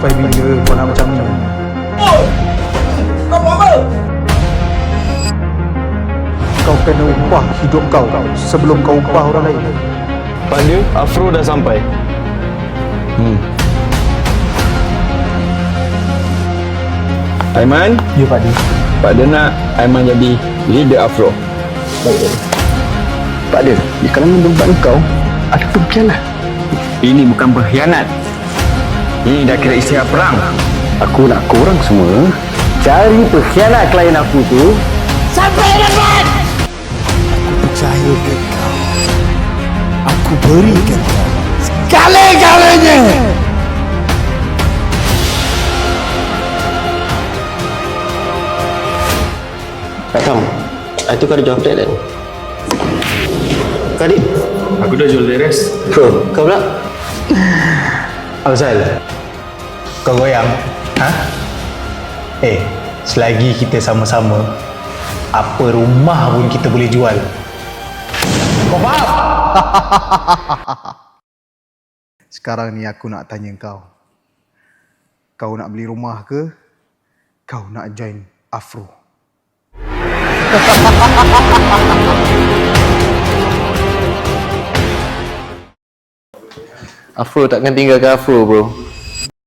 Sampai bila kau nak macam ni? Kau buat apa? Kau kena ubah hidup kau sebelum kau ubah orang lain. Pak dia, Afro dah sampai. Aiman, Ya Pak Dia. Pak dia nak Aiman jadi leader Afro. Pak dia, di kalangan dompet kau ada pengkhianat. Ini bukan berkhianat. Ini dah kira istilah perang. Aku nak korang semua cari pengkhianat klien aku tu sampai dapat. Percayakan kau. Aku berikan kau segala-galanya. Kak Kam, itu kau ada jual flat kan? Kau adik? Aku dah jual beres. Bro, kau pula? Afzal, kau goyang? Ha? Selagi kita sama-sama, apa rumah pun kita boleh jual. Kau faham? Sekarang ni aku nak tanya kau. Kau nak beli rumah ke? Kau nak join Afro? Afro takkan tinggalkan Afro bro.